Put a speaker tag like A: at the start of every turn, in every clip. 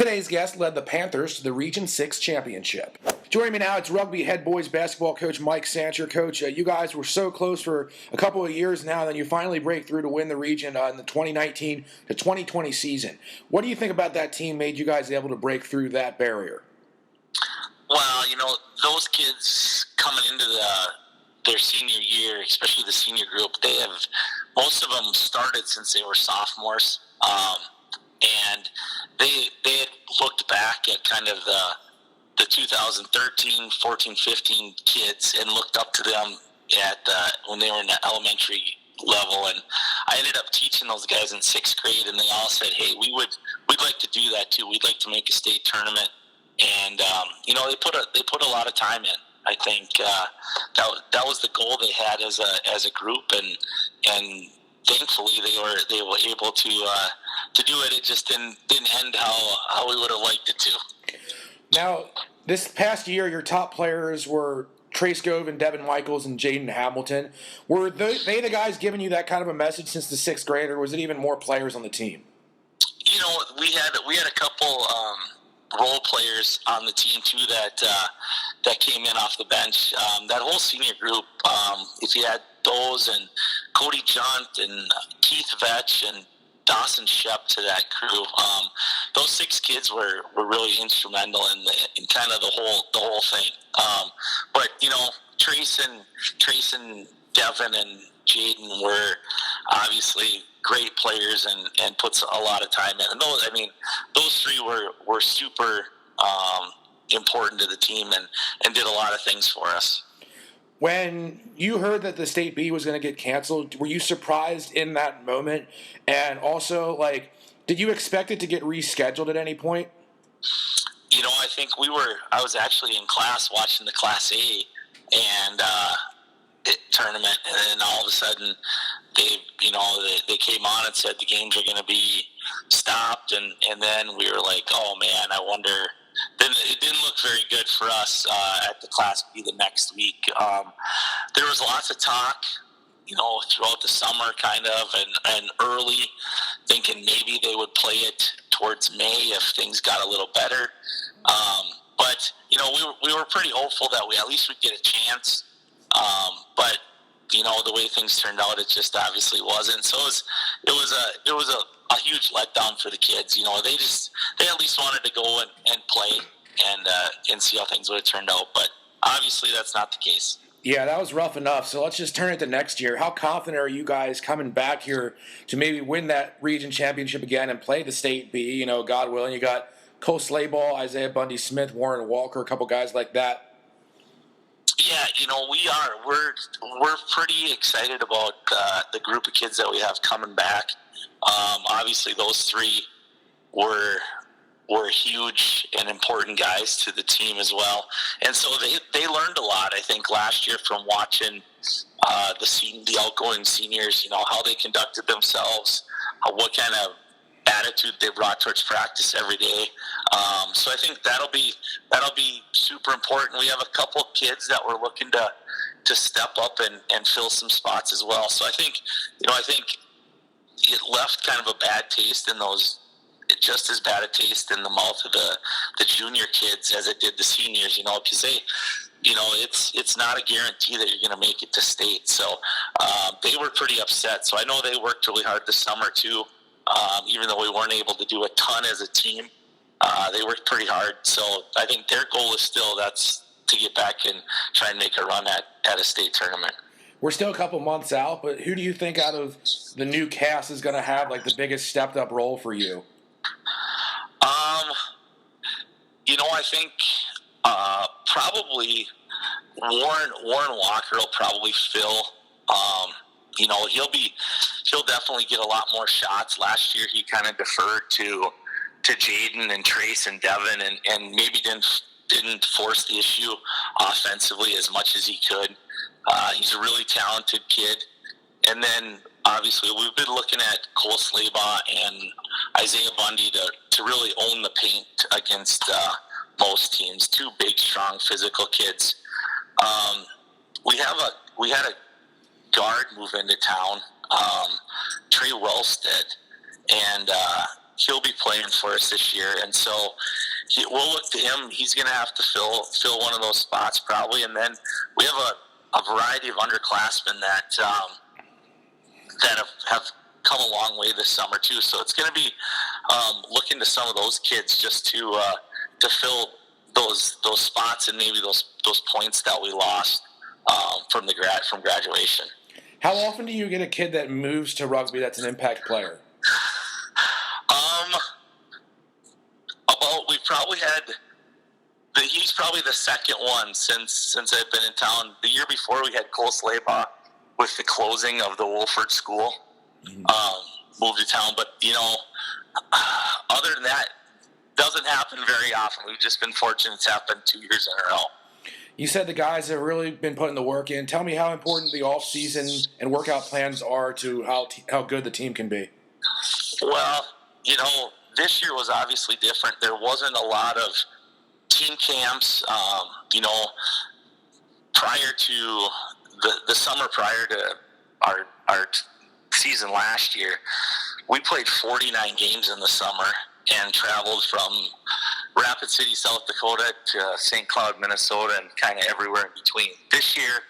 A: Today's guest led the Panthers to the Region 6 championship. Joining me now, it's Rugby head boys basketball coach Mike Santjer. Coach, you guys were so close for a couple of years now, then you finally break through to win the region in the 2019 to 2020 season. What do you think about that team made you guys able to break through that barrier?
B: Well, those kids coming into their senior year, especially the senior group, most of them started since they were sophomores. And they had looked back at kind of the 2013, 14, 15 kids and looked up to them when they were in the elementary level. And I ended up teaching those guys in 6th grade, and they all said, "Hey, we'd like to do that too. We'd like to make a state tournament." And they put a lot of time in. I think that was the goal they had as a group, and thankfully they were able to do it. It just didn't end how we would have liked it to.
A: Now, this past year, your top players were Trace Gove and Devin Michaels and Jaden Hamilton. Were they the guys giving you that kind of a message since the 6th grade, or was it even more players on the team?
B: We had a couple role players on the team too that came in off the bench. That whole senior group, if you had those and Cody Junt and Keith Vetch and Dawson Shep to that crew, those 6 kids were really instrumental in kind of the whole thing. But Trace and Devin and Jaden were obviously great players and puts a lot of time in. And those 3 were super important to the team and did a lot of things for us.
A: When you heard that the State B was going to get canceled, were you surprised in that moment? And also, did you expect it to get rescheduled at any point?
B: I think I was actually in class watching the Class A and tournament, and then all of a sudden they came on and said the games are going to be stopped, and then we were like, oh man, I wonder. Then it didn't look very good for us at the Class B the next week. There was lots of talk, throughout the summer kind of and early, thinking maybe they would play it towards May if things got a little better. But we were pretty hopeful that we at least would get a chance. But the way things turned out, it just obviously wasn't. So it was a huge letdown for the kids. They at least wanted to go and play and see how things would have turned out. But obviously that's not the case.
A: Yeah, that was rough enough. So let's just turn it to next year. How confident are you guys coming back here to maybe win that region championship again and play the State B? God willing, you got Cole Slayball, Isaiah Bundy Smith, Warren Walker, a couple guys like that.
B: Yeah, we are. We're pretty excited about the group of kids that we have coming back. Obviously, those 3 were huge and important guys to the team as well, and so they learned a lot. I think last year from watching the outgoing seniors, how they conducted themselves, what kind of attitude they brought towards practice every day. So I think that'll be super important. We have a couple of kids that we're looking to step up and fill some spots as well. So I think it left kind of a bad taste in those, just as bad a taste in the mouth of the junior kids as it did the seniors, because they, it's not a guarantee that you're going to make it to state. So they were pretty upset. So I know they worked really hard this summer too. Even though we weren't able to do a ton as a team, they worked pretty hard. So I think their goal is still to get back and try and make a run at a state tournament.
A: We're still a couple months out, but who do you think out of the new cast is going to have the biggest stepped up role for you?
B: I think probably Warren Walker will probably fill. He'll definitely get a lot more shots. Last year he kind of deferred to Jaden and Trace and Devin and maybe didn't force the issue offensively as much as he could. He's a really talented kid. And then obviously we've been looking at Cole Slayball and Isaiah Bundy to really own the paint against most teams. 2 big, strong, physical kids. We had a guard move into town, Trey Wellstead, and he'll be playing for us this year, and so we'll look to him. He's going to have to fill one of those spots probably, and then we have a variety of underclassmen that have come a long way this summer too. So it's going to be looking to some of those kids just to fill those spots and maybe those points that we lost from graduation.
A: How often do you get a kid that moves to rugby that's an impact player?
B: We've probably had. He's probably the second one since I've been in town. The year before we had Cole Slaybaugh with the closing of the Wolford School, moved to town. But other than that, doesn't happen very often. We've just been fortunate it's happened 2 years in a row.
A: You said the guys have really been putting the work in. Tell me how important the off season and workout plans are to how good the team can be.
B: Well, this year was obviously different. There wasn't a lot of team camps. Prior to the summer prior to our season last year, we played 49 games in the summer and traveled from Rapid City, South Dakota to St. Cloud, Minnesota, and kind of everywhere in between. This year,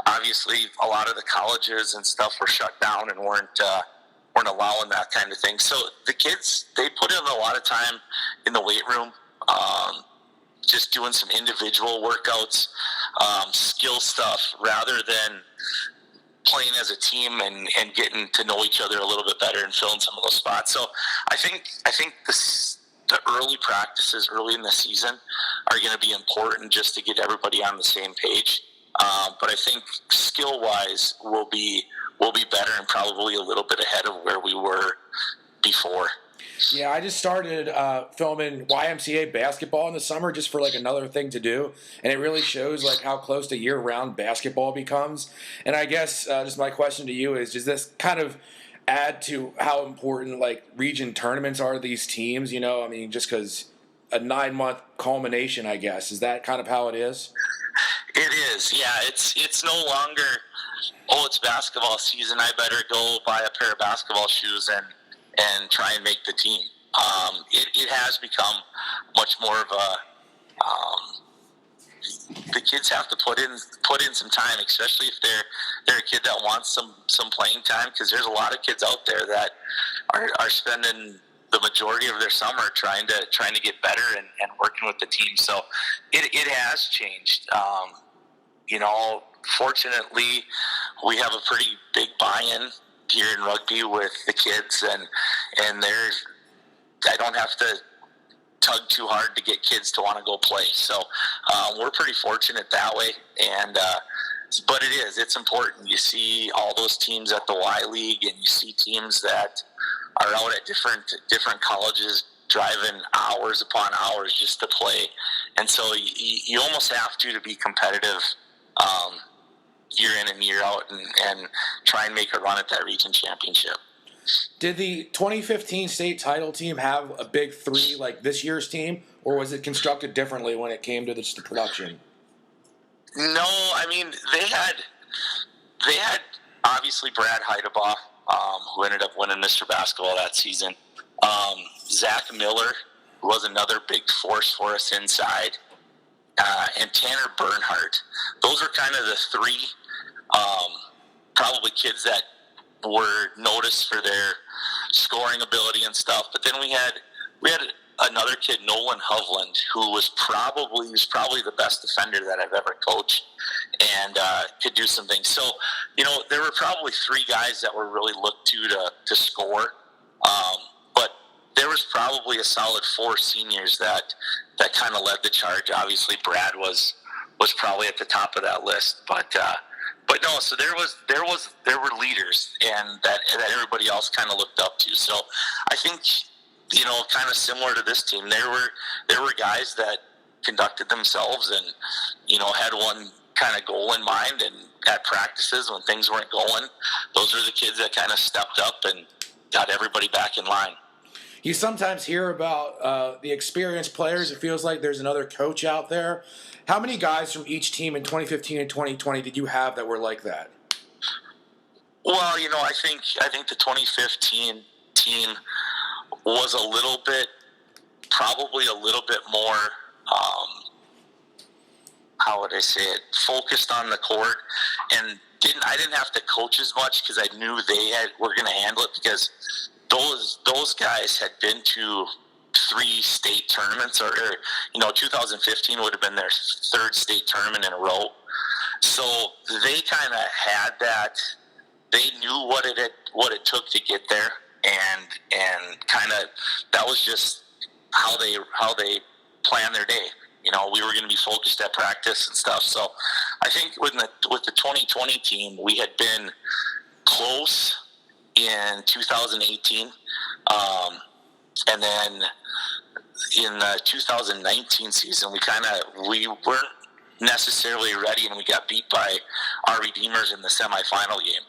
B: obviously, a lot of the colleges and stuff were shut down and weren't allowing that kind of thing. So the kids, they put in a lot of time in the weight room, just doing some individual workouts, skill stuff, rather than playing as a team and getting to know each other a little bit better and filling some of those spots. So I think the early practices early in the season are going to be important just to get everybody on the same page. But I think skill-wise we'll be better and probably a little bit ahead of where we were before.
A: Yeah, I just started filming YMCA basketball in the summer just for like another thing to do, and it really shows like how close to year-round basketball becomes. And I guess just my question to you is, does this kind of add to how important like region tournaments are to these teams? I mean, just because a 9-month culmination, I guess, is that kind of how it is?
B: It is, yeah. It's no longer, it's basketball season, I better go buy a pair of basketball shoes and try and make the team. It has become much more of the kids have to put in some time, especially if they're a kid that wants some playing time, because there's a lot of kids out there that are spending the majority of their summer trying to get better and working with the team. So it has changed. Fortunately, we have a pretty big buy-in here in rugby with the kids, and I don't have to tug too hard to get kids to want to go play. So we're pretty fortunate that way. But it's important. You see all those teams at the Y League, and you see teams that are out at different colleges driving hours upon hours just to play. And so you almost have to be competitive year in and year out and try and make a run at that region championship.
A: Did the 2015 state title team have a big three like this year's team, or was it constructed differently when it came to the production?
B: No, I mean, they had obviously Brad Heidebaugh, who ended up winning Mr. Basketball that season. Zach Miller was another big force for us inside. And Tanner Bernhardt. Those are kind of the three probably kids that were noticed for their scoring ability and stuff. But then we had another kid, Nolan Hovland, who was probably the best defender that I've ever coached, and could do some things. So, there were probably three guys that were really looked to score. But there was probably a solid four seniors that kind of led the charge. Obviously, Brad was probably at the top of that list, but no. So there were leaders, and that everybody else kind of looked up to. So I think kind of similar to this team, there were guys that conducted themselves and had one kind of goal in mind, and at practices when things weren't going, those are the kids that kind of stepped up and got everybody back in line.
A: You sometimes hear about the experienced players. It feels like there's another coach out there. How many guys from each team in 2015 and 2020 did you have that were like that?
B: Well, I think the 2015 team was probably a little bit more, how would I say it, focused on the court, and I didn't have to coach as much because I knew were going to handle it, because those guys had been to 3 state tournaments, or 2015 would have been their 3rd state tournament in a row. So they kind of had that. They knew what it took to get there, and kind of that was just how they planned their day. We were going to be focused at practice and stuff. So I think with the 2020 team, we had been close in 2018. And then in the 2019 season, we weren't necessarily ready, and we got beat by our Redeemers in the semifinal game.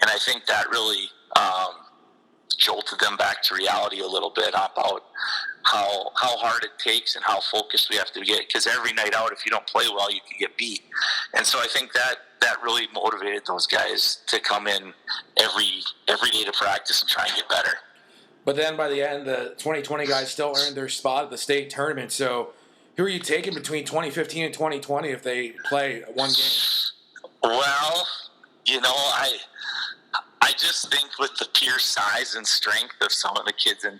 B: And I think that really jolted them back to reality a little bit about how hard it takes and how focused we have to get, because every night out, if you don't play well, you can get beat. And so I think that really motivated those guys to come in every day to practice and try and get better.
A: But then by the end, the 2020 guys still earned their spot at the state tournament. So who are you taking between 2015 and 2020 if they play one game?
B: Well, I just think with the pure size and strength of some of the kids in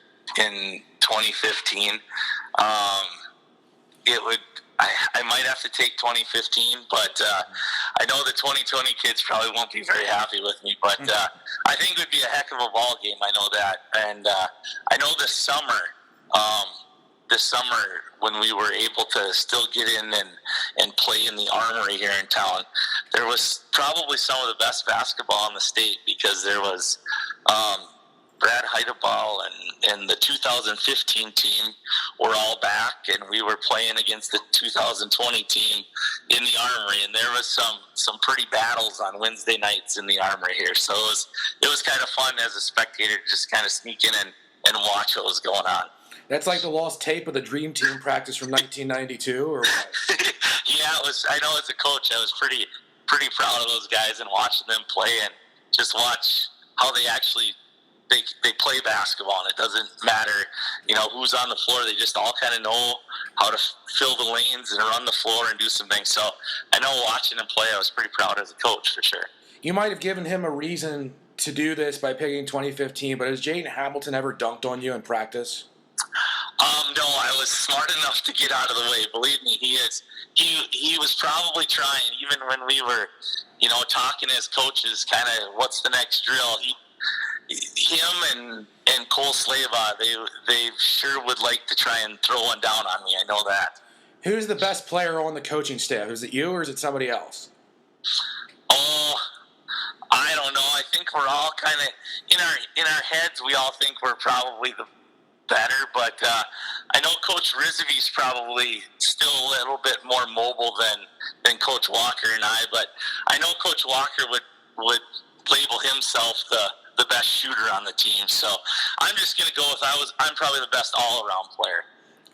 B: 2015, I might have to take 2015, but I know the 2020 kids probably won't be very happy with me, but I think it would be a heck of a ball game. I know that. And I know this summer when we were able to still get in and play in the Armory here in town, there was probably some of the best basketball in the state, because there was Brad Heideball and the 2015 team were all back, and we were playing against the 2020 team in the Armory, and there was some pretty battles on Wednesday nights in the Armory here. So it was kind of fun as a spectator to just kind of sneak in and watch what was going on.
A: That's like the lost tape of the Dream Team practice from 1992, or what?
B: Yeah, it was. I know as a coach, I was pretty proud of those guys and watching them play, and just watch how they actually they play basketball, and it doesn't matter, who's on the floor. They just all kind of know how to fill the lanes and run the floor and do some things. So I know watching them play, I was pretty proud as a coach for sure.
A: You might have given him a reason to do this by picking 2015, but has Jaden Hamilton ever dunked on you in practice?
B: No, I was smart enough to get out of the way. Believe me, he is. He was probably trying, even when we were, talking as coaches, kind of what's the next drill. Him and Cole Slava, they sure would like to try and throw one down on me. I know that.
A: Who's the best player on the coaching staff? Is it you or is it somebody else?
B: Oh, I don't know. I think we're all kind of in our heads. We all think we're probably the better, but I know Coach Rizvi's probably still a little bit more mobile than Coach Walker and I. But I know Coach Walker would label himself the best shooter on the team. So I'm just gonna go with I'm probably the best all-around player.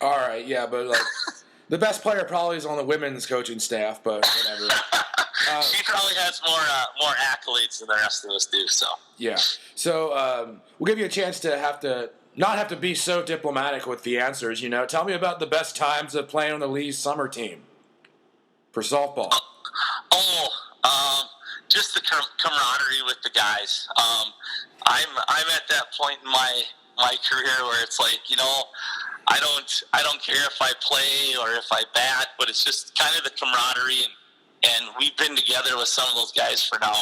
A: All right, yeah, but the best player probably is on the women's coaching staff, but whatever.
B: She probably has more accolades than the rest of us do. So
A: yeah. So we'll give you a chance to not have to be so diplomatic with the answers. Tell me about the best times of playing on the Lee's summer team for softball.
B: Just the camaraderie with the guys. I'm at that point in my career where it's like, I don't care if I play or if I bat, but it's just kind of the camaraderie, and we've been together with some of those guys for now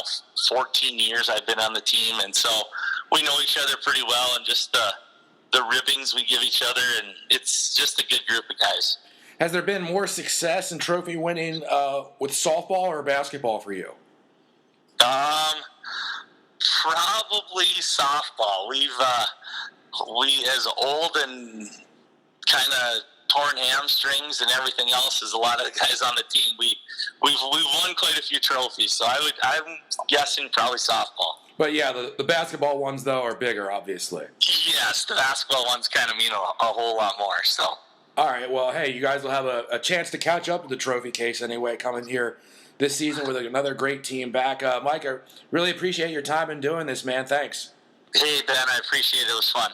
B: 14 years. I've been on the team, and so we know each other pretty well, and just the ribbings we give each other, and it's just a good group of guys.
A: Has there been more success in trophy winning with softball or basketball for you?
B: Probably softball. We as old and kind of torn hamstrings and everything else as a lot of the guys on the team. We've won quite a few trophies, so I'm guessing probably softball.
A: But yeah, the basketball ones though are bigger, obviously.
B: Yes, the basketball ones kind of mean a whole lot more. So.
A: All right. Well, hey, you guys will have a chance to catch up with the trophy case anyway, coming here this season with another great team back. Mike, I really appreciate your time in doing this, man. Thanks.
B: Hey, Ben, I appreciate it. It was fun.